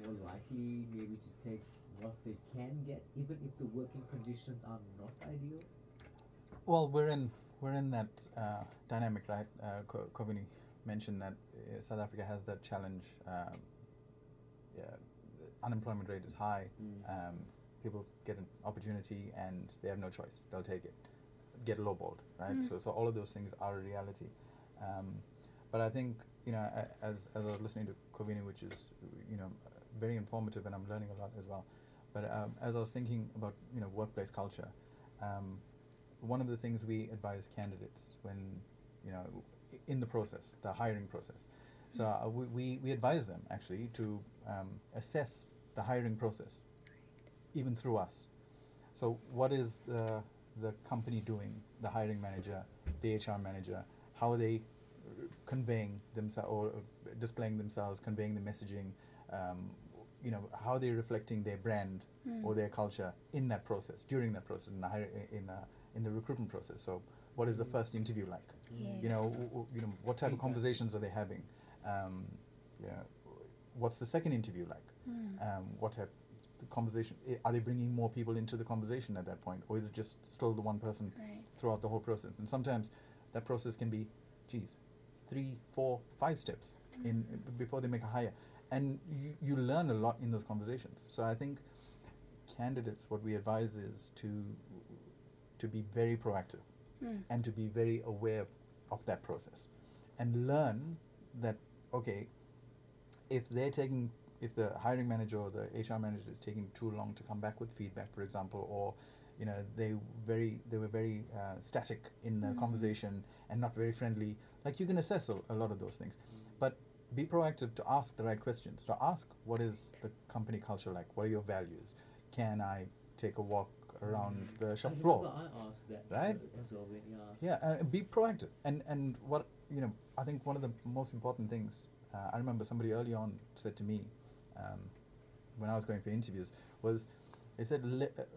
more likely maybe to take what they can get, even if the working conditions are not ideal? Well, we're in that dynamic, right? Kovini mentioned that South Africa has that challenge. Yeah, unemployment rate is high. Mm. Um, People get an opportunity and they have no choice. They'll take it, get lowballed, right? So all of those things are a reality. Um, but I think as I was listening to Kovini, which is very informative, and I'm learning a lot as well. But as I was thinking about workplace culture, um, one of the things we advise candidates when you know in the process, the hiring process. So we advise them actually to assess the hiring process, even through us. So what is the company doing, the hiring manager, the HR manager, how are they conveying themselves or displaying themselves, conveying the messaging, um, how are they reflecting their brand or their culture in that process, during that process, in the recruitment process. So what is the Mm. first interview like? Yes. What type of Feedback. conversations are they having? Um, yeah, what's the second interview like? What type the conversation? Are they bringing more people into the conversation at that point, or is it just still the one person Right. throughout the whole process? And sometimes that process can be, geez, 3, 4, 5 steps in before they make a hire, and you learn a lot in those conversations. So I think candidates, what we advise is to be very proactive and to be very aware of that process and learn that, okay, if they're taking if the hiring manager or the HR manager is taking too long to come back with feedback, for example, or they were very static in the conversation and not very friendly. Like, you can assess a lot of those things, but be proactive to ask the right questions. To ask, what is the company culture like? What are your values? Can I take a walk around the I shop remember floor? I asked that Right? as well when, yeah. Yeah, be proactive. And what I think one of the most important things, I remember somebody early on said to me, um, when I was going for interviews, was they said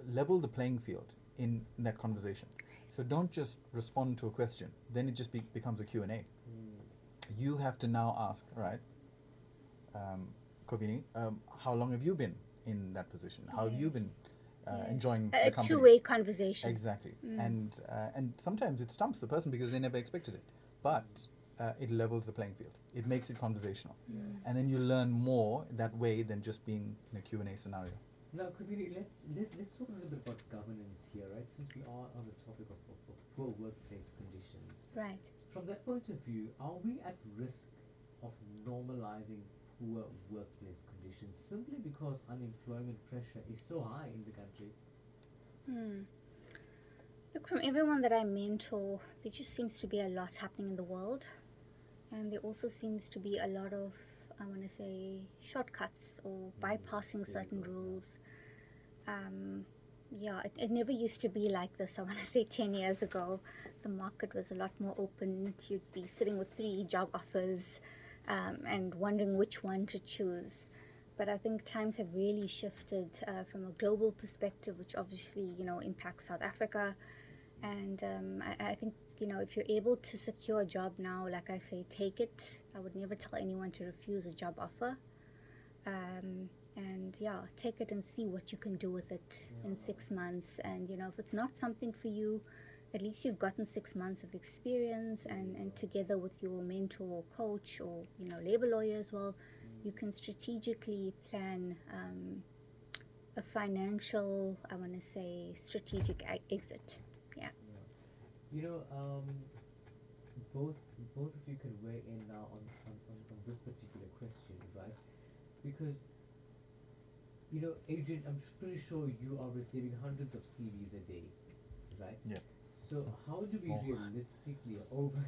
level the playing field in that conversation. So don't just respond to a question. Then it just becomes a Q&A. Mm. You have to now ask, right, um, Kovini, how long have you been in that position? How have you been Yes. Yes. enjoying A the company? two-way conversation. Exactly. And sometimes it stumps the person because they never expected it. But it levels the playing field. It makes it conversational. Yeah. And then you learn more that way than just being in a Q&A scenario. Now, community, let's talk a little bit about governance here, right? Since we are on the topic of poor workplace conditions, Right. from that point of view, are we at risk of normalizing poor workplace conditions simply because unemployment pressure is so high in the country? Look, from everyone that I mentor, there just seems to be a lot happening in the world. And there also seems to be a lot of, I want to say, shortcuts or bypassing There you certain go. rules. Um, yeah, it never used to be like this. I want to say 10 years ago, the market was a lot more open. You'd be sitting with 3 job offers and wondering which one to choose. But I think times have really shifted from a global perspective, which obviously, impacts South Africa. And I think, if you're able to secure a job now, like I say, take it. I would never tell anyone to refuse a job offer. And yeah, take it and see what you can do with it in 6 months. And if it's not something for you, at least you've gotten 6 months of experience, and together with your mentor or coach or labor lawyer as well, you can strategically plan a financial, I want to say, strategic exit. Yeah. Yeah. You know, both both of you can weigh in now on this particular question, right? Because Adrian, I'm pretty sure you are receiving hundreds of CVs a day, right? Yeah. So how do we More. realistically over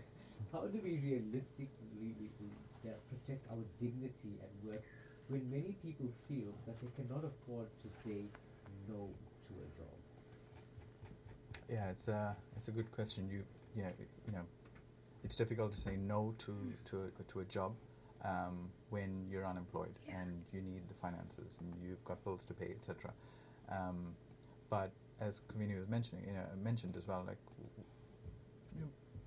how do we realistically protect our dignity at work when many people feel that they cannot afford to say no to a job? Yeah, it's a good question. You know, it's difficult to say no to a job when you're unemployed Yeah. and you need the finances and you've got bills to pay, etc. Um, but as Kamini was mentioning, mentioned as well, like,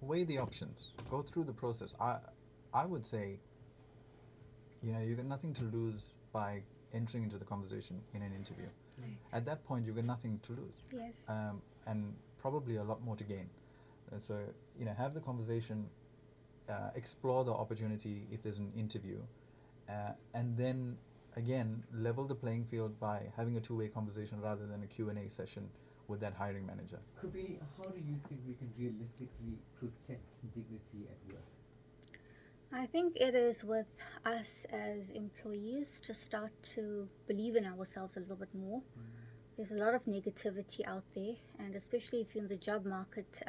weigh the options, go through the process. I would say, you've got nothing to lose by entering into the conversation in an interview. Right. At that point, you've got nothing to lose, Yes. and probably a lot more to gain. So, have the conversation, explore the opportunity if there's an interview, and then again level the playing field by having a two-way conversation rather than a Q&A session with that hiring manager. Kabini, how do you think we can realistically protect dignity at work? I think it is with us as employees to start to believe in ourselves a little bit more. There's a lot of negativity out there, and especially if you're in the job market,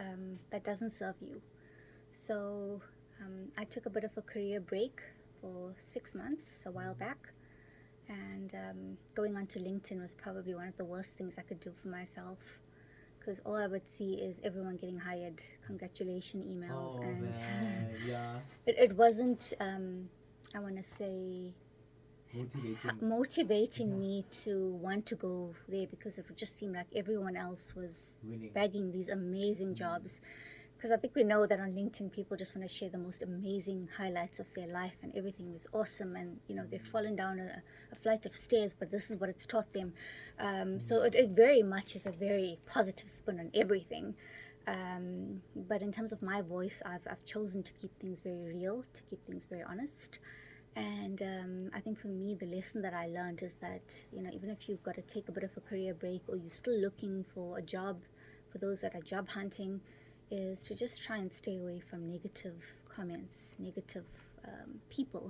that doesn't serve you. So I took a bit of a career break for 6 months a while back, and going onto LinkedIn was probably one of the worst things I could do for myself, because all I would see is everyone getting hired, congratulation emails, Oh and man, yeah, it wasn't, I want to say, motivating. motivating Yeah. me to want to go there, because it would just seem like everyone else was Winning. bagging these amazing jobs. Because I think we know that on LinkedIn, people just want to share the most amazing highlights of their life, and everything is awesome, and they've fallen down a flight of stairs, but this is what it's taught them. So it very much is a very positive spin on everything. But in terms of my voice, I've chosen to keep things very real, to keep things very honest. And I think for me, the lesson that I learned is that, even if you've got to take a bit of a career break, or you're still looking for a job, for those that are job hunting, is to just try and stay away from negative comments, negative people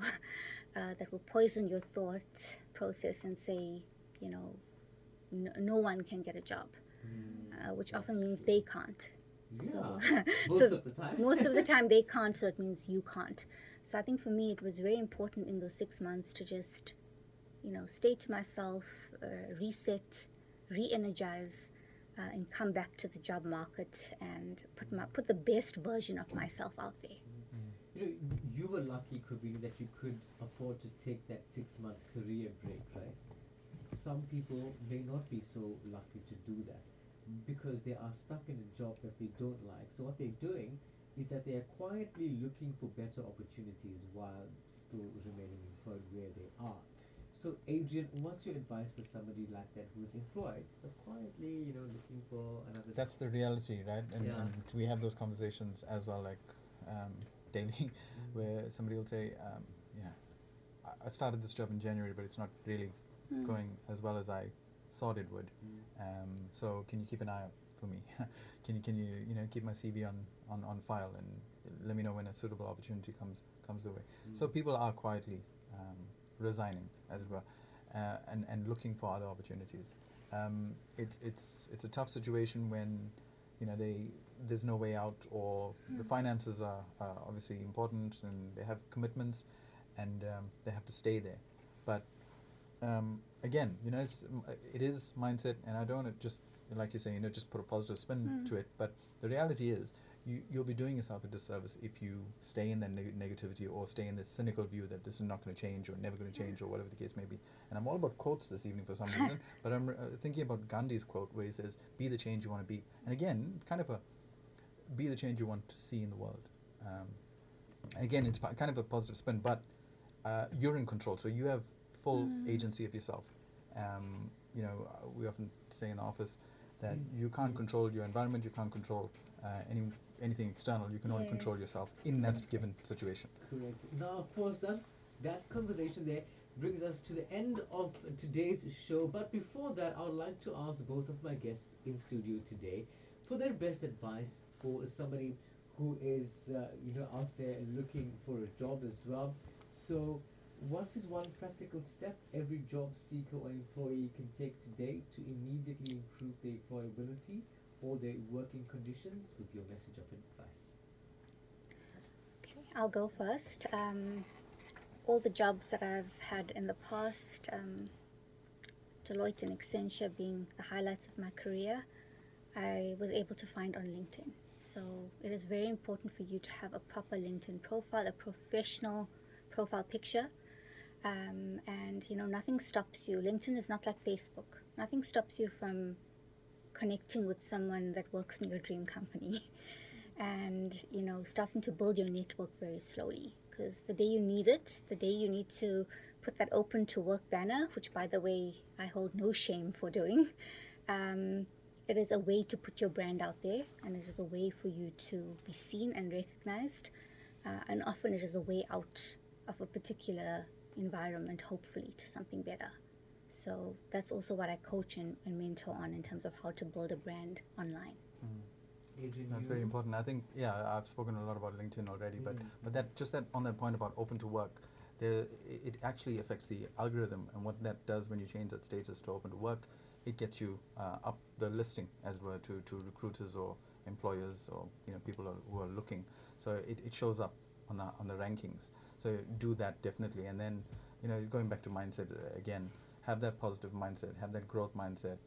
that will poison your thought process and say, no one can get a job, which often means they can't. So, Most of the time. most of the time they can't, so it means you can't. So I think for me, it was very important in those 6 months to just, stay to myself, reset, re-energize, and come back to the job market and put the best version of myself out there. You were lucky, Kabini, that you could afford to take that 6-month career break, right? Some people may not be so lucky to do that because they are stuck in a job that they don't like. So what they're doing is that they are quietly looking for better opportunities while still remaining employed where they are. So Adrian, what's your advice for somebody like that who's employed but quietly, looking for another That's the reality, right? And, Yeah. and we have those conversations as well, like daily, where somebody will say, I started this job in January, but it's not really going as well as I thought it would. So can you keep an eye out for me? can you keep my CV on file and let me know when a suitable opportunity comes the way. So people are quietly resigning, as it were, and looking for other opportunities. It's a tough situation when there's no way out, or the finances are obviously important, and they have commitments, and they have to stay there. But again, it is mindset, and I don't want to just, like you say, just put a positive spin to it. But the reality is, you'll be doing yourself a disservice if you stay in that negativity, or stay in this cynical view that this is not going to change, or never going to change, or whatever the case may be. And I'm all about quotes this evening for some reason, but I'm thinking about Gandhi's quote where he says, "Be the change you want to be." And again, kind of be the change you want to see in the world. Again, it's kind of a positive spin, but you're in control, so you have full agency of yourself. We often say in the office that you can't control your environment, you can't control anything external. You can only control Yes. yourself in that given situation. Correct. Now, of course, that conversation there brings us to the end of today's show. But before that, I would like to ask both of my guests in studio today for their best advice for somebody who is, out there looking for a job as well. So, what is one practical step every job seeker or employee can take today to immediately improve their employability or their working conditions, with your message of advice? Okay, I'll go first. All the jobs that I've had in the past, Deloitte and Accenture being the highlights of my career, I was able to find on LinkedIn. So it is very important for you to have a proper LinkedIn profile, a professional profile picture. And nothing stops you. LinkedIn is not like Facebook. Nothing stops you from connecting with someone that works in your dream company and starting to build your network very slowly, because the day you need it, the day you need to put that open to work banner, which by the way, I hold no shame for doing. It is a way to put your brand out there, and it is a way for you to be seen and recognized. And often it is a way out of a particular environment, hopefully, to something better. So that's also what I coach and mentor on in terms of how to build a brand online. Adrian, That's you? very important. I think, yeah, I've spoken a lot about LinkedIn already, but that just that on that point about open to work, it actually affects the algorithm, and what that does when you change that status to open to work, it gets you up the listing, as it were, to recruiters or employers, or people who are looking. So it shows up on the rankings. So do that definitely, and then going back to mindset again. Have that positive mindset. Have that growth mindset.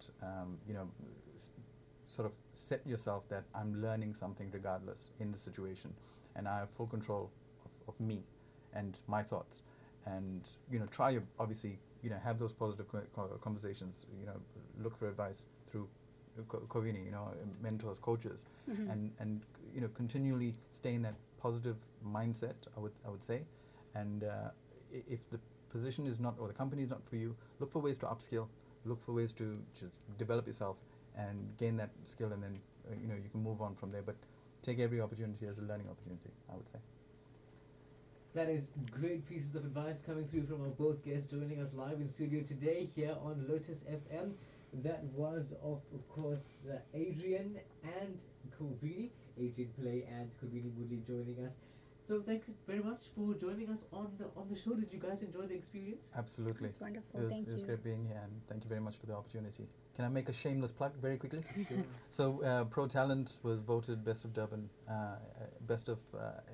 Sort of set yourself that I'm learning something regardless in the situation, and I have full control of me and my thoughts, and try your, obviously have those positive conversations, look for advice through Kovini, mentors, coaches, and continually stay in that positive mindset, I would say. And if the position is not, or the company is not for you, look for ways to upskill, look for ways to just develop yourself and gain that skill, and then you can move on from there. But take every opportunity as a learning opportunity, I would say. That is great pieces of advice coming through from our both guests joining us live in studio today here on Lotus FM. That was, of course, Adrian and Kovini, Adrian Pillay and Kovini Mudli joining us. So thank you very much for joining us on the show. Did you guys enjoy the experience? Absolutely. It's wonderful. It Thank was you. great being here, and thank you very much for the opportunity. Can I make a shameless plug very quickly? Sure. So Pro Talent was voted Best of Durban, Best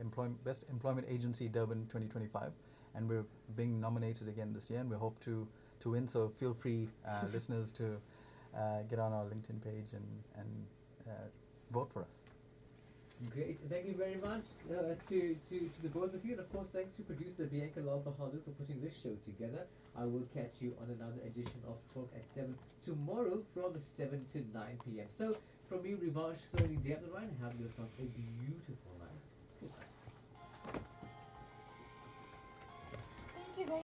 Employment Agency Durban 2025, and we're being nominated again this year, and we hope to win. So feel free, listeners, to get on our LinkedIn page and vote for us. Great. Thank you very much to the both of you. And of course, thanks to producer Bianca Lal Bahadur for putting this show together. I will catch you on another edition of Talk at 7 tomorrow from 7 to 9 p.m. So, from me, Rivash Soni Devanarayan, have yourself a beautiful night. Goodbye. Thank you very